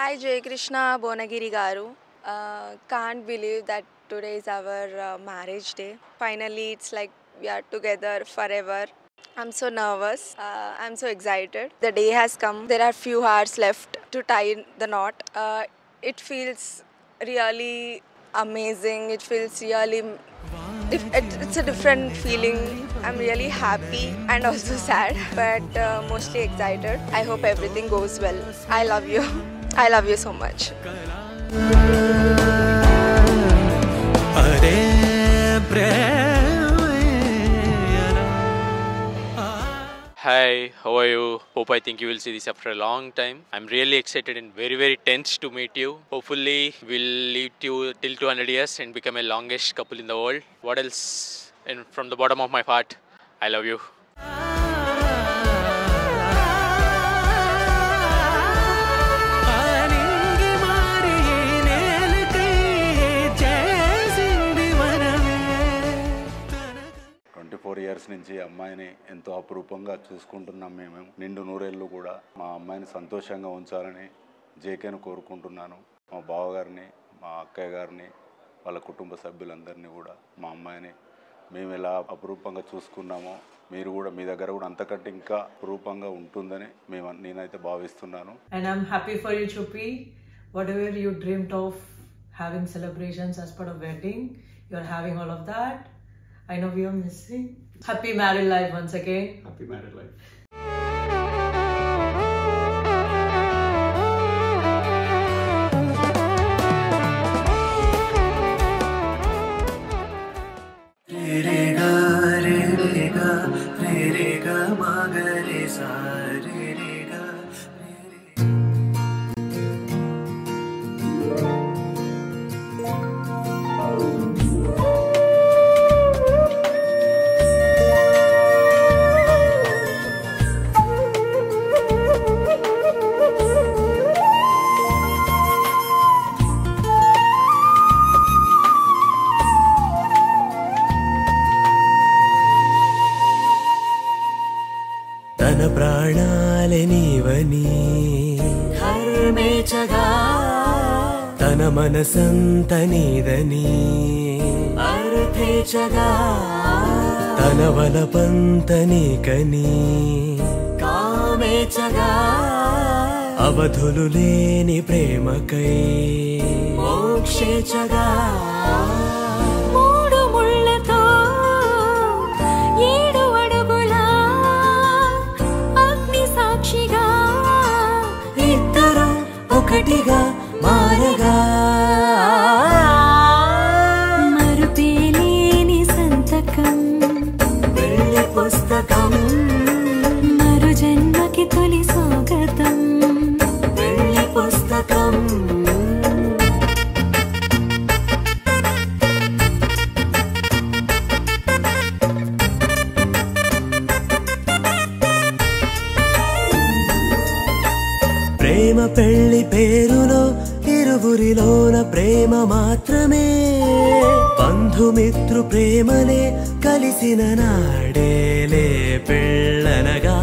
Hi Jay Krishna Bonagiri Garu. Can't believe that today is our marriage day. Finally, it's like we are together forever. I'm so nervous. I'm so excited. The day has come. There are few hours left to tie the knot. It feels really amazing. It feels really. It's a different feeling. I'm really happy and also sad, but mostly excited. I hope everything goes well. I love you. I love you so much. Hi, how are you? Hope I think you will see this after a long time. I'm really excited and very tense to meet you. Hopefully, we'll live you till 200 years and become a longest couple in the world. What else? And from the bottom of my heart, I love you. Years నుంచి అమ్మాయిని ఎంతో అపురూపంగా చూసుకుంటున్నాం. మేము నిండు నూరేళ్ళు కూడా మా అమ్మాయిని సంతోషంగా ఉంచాలని జేకేను కోరుకుంటున్నాను. మా బావగారిని, మా అక్కయ్య గారిని, వాళ్ళ కుటుంబ సభ్యులందరినీ కూడా మా అమ్మాయిని మేము ఎలా అపురూపంగా చూసుకున్నామో మీరు కూడా మీ దగ్గర కూడా అంతకంటే ఇంకా అపురూపంగా ఉంటుందని నేనైతే భావిస్తున్నాను. And I'm happy for you, Chuppy. Whatever you dreamt of having celebrations as part of wedding, you're having all of that. I know we are missing. Happy married life once again. Happy married life. తన ప్రాణాలే నీవని ధర్మేచగా తన మనసంత నీదని అర్థేచగా తన వలపంత నీకని కామేచగా అవధులు లేని ప్రేమకై మోక్షేచగా ఒకటిగా మారగా మరుపేలేని సంతకం వెళ్ళి పుస్తకం మరు జన్మకి తొలి స్వాగతం వెళ్ళి పుస్తకం ప్రేమ పెళ్లి పేరులో ఇరువురిలోన ప్రేమ మాత్రమే బంధుమిత్రు ప్రేమలే కలిసిన నాడేలే పెళ్ళనగా